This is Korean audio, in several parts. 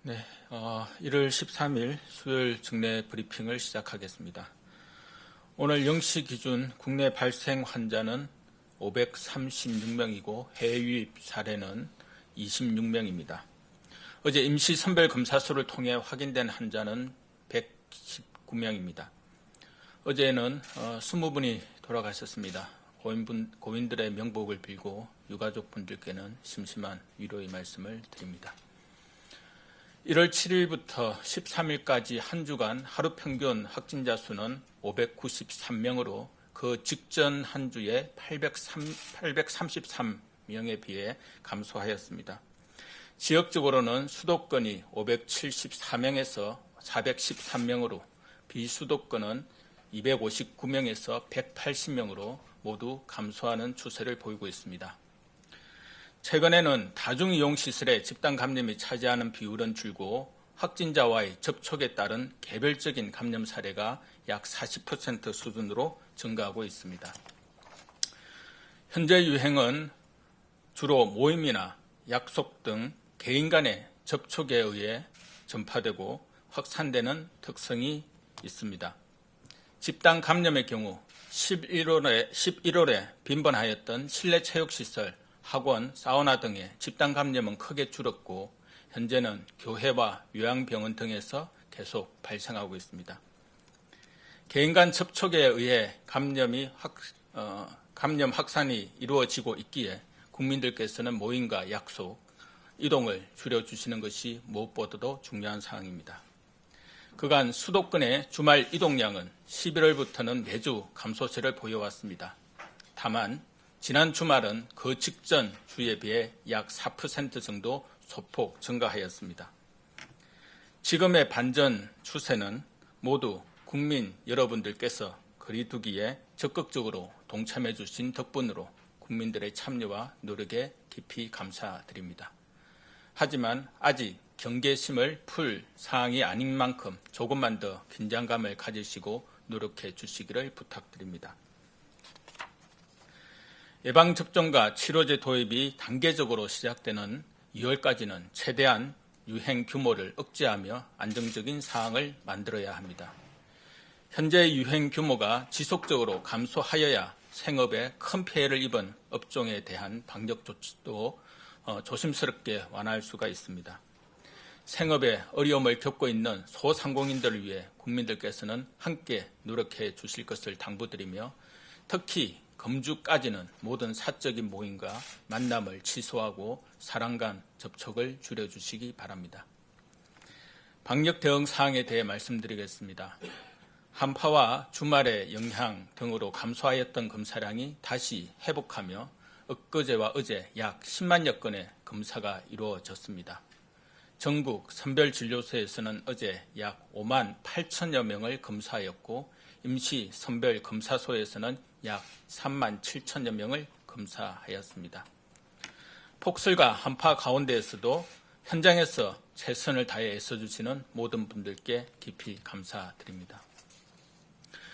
네, 1월 13일 수요일 정례 브리핑을 시작하겠습니다. 오늘 0시 기준 국내 발생 환자는 536명이고 해외 유입 사례는 26명입니다. 어제 임시 선별 검사소를 통해 확인된 환자는 119명입니다. 어제는 20분이 돌아가셨습니다. 고인들의 명복을 빌고 유가족분들께는 심심한 위로의 말씀을 드립니다. 1월 7일부터 13일까지 한 주간 하루 평균 확진자 수는 593명으로 그 직전 한 주에 833명에 비해 감소하였습니다. 지역적으로는 수도권이 574명에서 413명으로 비수도권은 259명에서 180명으로 모두 감소하는 추세를 보이고 있습니다. 최근에는 다중이용시설의 집단 감염이 차지하는 비율은 줄고 확진자와의 접촉에 따른 개별적인 감염 사례가 약 40% 수준으로 증가하고 있습니다. 현재 유행은 주로 모임이나 약속 등 개인 간의 접촉에 의해 전파되고 확산되는 특성이 있습니다. 집단 감염의 경우 11월에 빈번하였던 실내 체육시설, 학원, 사우나 등의 집단 감염은 크게 줄었고 현재는 교회와 요양병원 등에서 계속 발생하고 있습니다. 개인 간 접촉에 의해 감염 확산이 이루어지고 있기에 국민들께서는 모임과 약속, 이동을 줄여주시는 것이 무엇보다도 중요한 사항입니다. 그간 수도권의 주말 이동량은 11월부터는 매주 감소세를 보여왔습니다. 다만 지난 주말은 그 직전 주에 비해 약 4% 정도 소폭 증가하였습니다. 지금의 반전 추세는 모두 국민 여러분들께서 거리두기에 적극적으로 동참해 주신 덕분으로 국민들의 참여와 노력에 깊이 감사드립니다. 하지만 아직 경계심을 풀 사항이 아닌 만큼 조금만 더 긴장감을 가지시고 노력해 주시기를 부탁드립니다. 예방접종과 치료제 도입이 단계적으로 시작되는 2월까지는 최대한 유행 규모를 억제하며 안정적인 상황을 만들어야 합니다. 현재 유행 규모가 지속적으로 감소하여야 생업에 큰 피해를 입은 업종에 대한 방역 조치도 조심스럽게 완화할 수가 있습니다. 생업에 어려움을 겪고 있는 소상공인들을 위해 국민들께서는 함께 노력해 주실 것을 당부드리며 특히 금주까지는 모든 사적인 모임과 만남을 취소하고 사람 간 접촉을 줄여주시기 바랍니다. 방역 대응 사항에 대해 말씀드리겠습니다. 한파와 주말의 영향 등으로 감소하였던 검사량이 다시 회복하며 엊그제와 어제 약 10만여 건의 검사가 이루어졌습니다. 전국 선별진료소에서는 어제 약 5만 8천여 명을 검사하였고 임시 선별검사소에서는 약 3만 7천여 명을 검사하였습니다. 폭설과 한파 가운데에서도 현장에서 최선을 다해 애써주시는 모든 분들께 깊이 감사드립니다.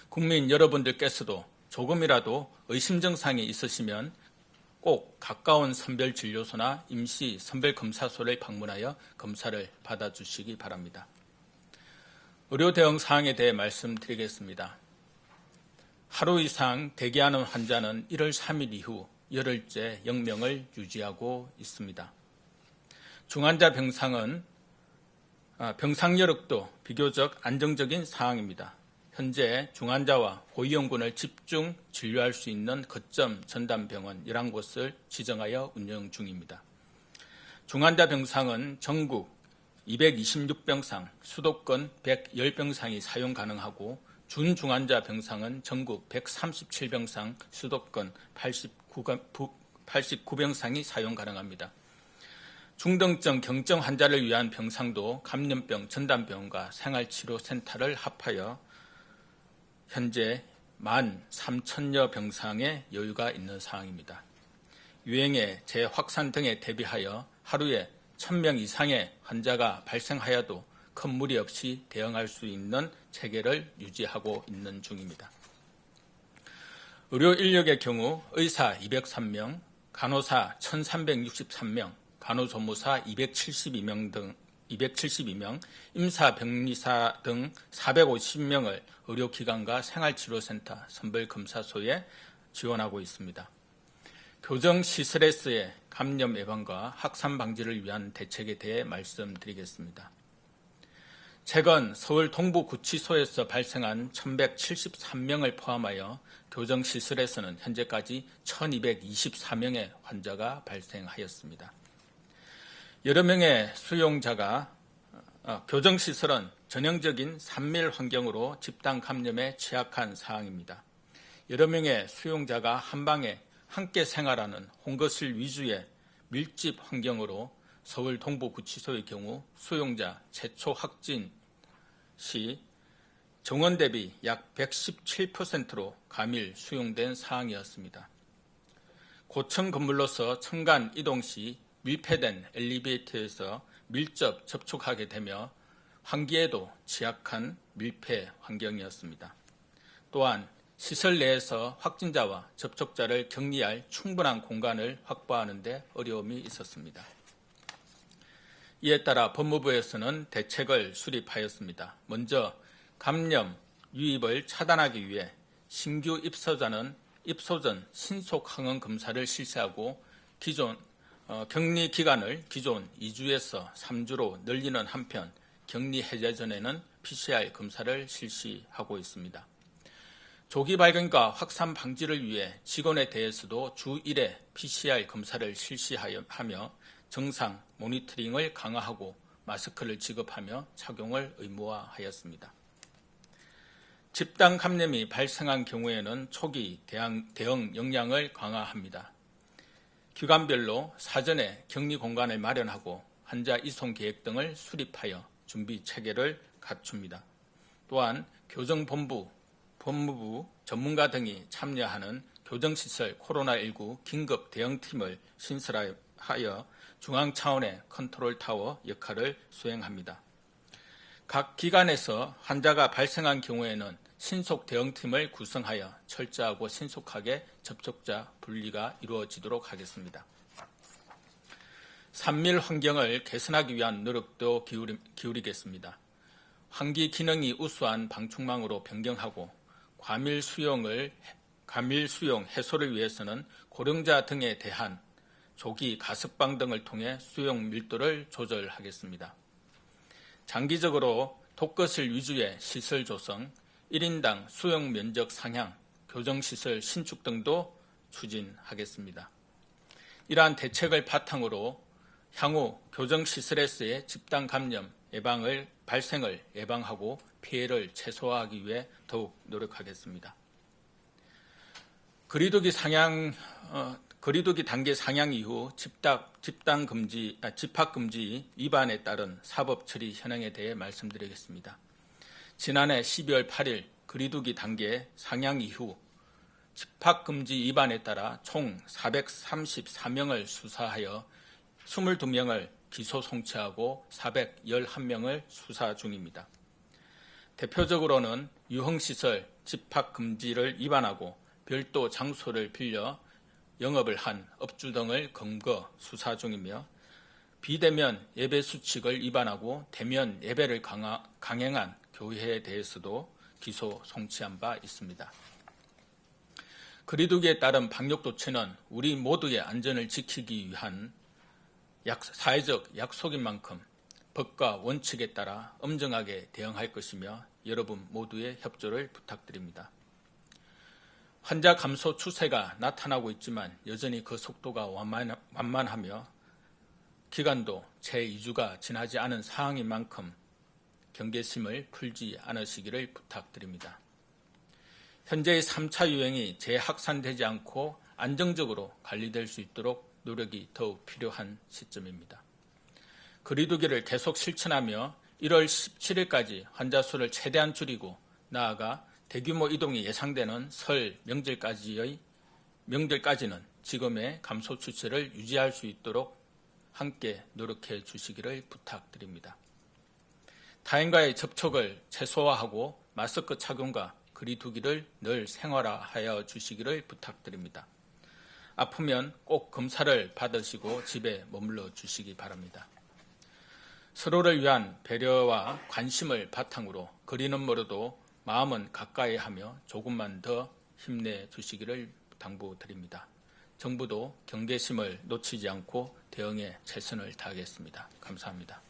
국민 여러분들께서도 조금이라도 의심 증상이 있으시면 꼭 가까운 선별진료소나 임시 선별검사소를 방문하여 검사를 받아주시기 바랍니다. 의료 대응 사항에 대해 말씀드리겠습니다. 하루 이상 대기하는 환자는 1월 3일 이후 열흘째 0명을 유지하고 있습니다. 중환자 병상은 병상 여력도 비교적 안정적인 상황입니다. 현재 중환자와 고위험군을 집중 진료할 수 있는 거점 전담병원 11곳을 지정하여 운영 중입니다. 중환자 병상은 전국 226병상, 수도권 110병상이 사용 가능하고 준중환자 병상은 전국 137병상, 수도권 89병상이 사용 가능합니다. 중등증 경증 환자를 위한 병상도 감염병 전담병원과 생활치료센터를 합하여 현재 13,000여 병상의 여유가 있는 상황입니다. 유행의 재확산 등에 대비하여 하루에 1,000명 이상의 환자가 발생하여도 큰 무리 없이 대응할 수 있는 체계를 유지하고 있는 중입니다. 의료 인력의 경우 의사 203명, 간호사 1,363명, 간호조무사 272명 등 272명, 임사병리사 등 450명을 의료기관과 생활치료센터, 선별검사소에 지원하고 있습니다. 교정시설에서의 감염 예방과 확산 방지를 위한 대책에 대해 말씀드리겠습니다. 최근 서울 동부구치소에서 발생한 1173명을 포함하여 교정시설에서는 현재까지 1224명의 환자가 발생하였습니다. 여러 명의 수용자가 교정시설은 전형적인 산밀 환경으로 집단 감염에 취약한 사항입니다. 여러 명의 수용자가 한 방에 함께 생활하는 홍거실 위주의 밀집 환경으로 서울 동부구치소의 경우 수용자 최초 확진 시 정원 대비 약 117%로 감일 수용된 사항이었습니다. 고층 건물로서 층간 이동 시 밀폐된 엘리베이터에서 밀접 접촉하게 되며 환기에도 취약한 밀폐 환경이었습니다. 또한 시설 내에서 확진자와 접촉자를 격리할 충분한 공간을 확보하는 데 어려움이 있었습니다. 이에 따라 법무부에서는 대책을 수립하였습니다. 먼저 감염 유입을 차단하기 위해 신규 입소자는 입소 전 신속 항원 검사를 실시하고 기존 격리 기간을 기존 2주에서 3주로 늘리는 한편 격리 해제 전에는 PCR 검사를 실시하고 있습니다. 조기 발견과 확산 방지를 위해 직원에 대해서도 주 1회 PCR 검사를 실시하며 정상 모니터링을 강화하고 마스크를 지급하며 착용을 의무화하였습니다. 집단 감염이 발생한 경우에는 초기 대응 역량을 강화합니다. 기관별로 사전에 격리 공간을 마련하고 환자 이송 계획 등을 수립하여 준비 체계를 갖춥니다. 또한 교정본부, 법무부 전문가 등이 참여하는 교정시설 코로나19 긴급 대응팀을 신설하여 중앙 차원의 컨트롤타워 역할을 수행합니다. 각 기관에서 환자가 발생한 경우에는 신속 대응팀을 구성하여 철저하고 신속하게 접촉자 분리가 이루어지도록 하겠습니다. 산밀 환경을 개선하기 위한 노력도 기울이겠습니다. 환기 기능이 우수한 방충망으로 변경하고 과밀 수용 해소를 위해서는 고령자 등에 대한 조기 가석방 등을 통해 수용 밀도를 조절하겠습니다. 장기적으로 독거실 위주의 시설 조성, 1인당 수용 면적 상향, 교정시설 신축 등도 추진하겠습니다. 이러한 대책을 바탕으로 향후 교정시설에서의 집단 감염 발생을 예방하고 피해를 최소화하기 위해 더욱 노력하겠습니다. 거리두기 단계 상향 이후 집합금지 위반에 따른 사법 처리 현황에 대해 말씀드리겠습니다. 지난해 12월 8일 거리두기 단계 상향 이후 집합금지 위반에 따라 총 434명을 수사하여 22명을 기소 송치하고 411명을 수사 중입니다. 대표적으로는 유흥시설 집합금지를 위반하고 별도 장소를 빌려 영업을 한 업주 등을 검거 수사 중이며 비대면 예배 수칙을 위반하고 대면 예배를 강행한 교회에 대해서도 기소 송치한 바 있습니다. 거리두기에 따른 방역 조치는 우리 모두의 안전을 지키기 위한 사회적 약속인 만큼 법과 원칙에 따라 엄정하게 대응할 것이며 여러분 모두의 협조를 부탁드립니다. 환자 감소 추세가 나타나고 있지만 여전히 그 속도가 완만하며 기간도 채 2주가 지나지 않은 상황인 만큼 경계심을 풀지 않으시기를 부탁드립니다. 현재의 3차 유행이 재확산되지 않고 안정적으로 관리될 수 있도록 노력이 더욱 필요한 시점입니다. 거리두기를 계속 실천하며 1월 17일까지 환자 수를 최대한 줄이고 나아가 대규모 이동이 예상되는 설 명절까지는 지금의 감소 추세를 유지할 수 있도록 함께 노력해 주시기를 부탁드립니다. 타인과의 접촉을 최소화하고 마스크 착용과 거리두기를 늘 생활화하여 주시기를 부탁드립니다. 아프면 꼭 검사를 받으시고 집에 머물러 주시기 바랍니다. 서로를 위한 배려와 관심을 바탕으로 거리는 멀어도 마음은 가까이 하며 조금만 더 힘내주시기를 당부드립니다. 정부도 경계심을 놓치지 않고 대응에 최선을 다하겠습니다. 감사합니다.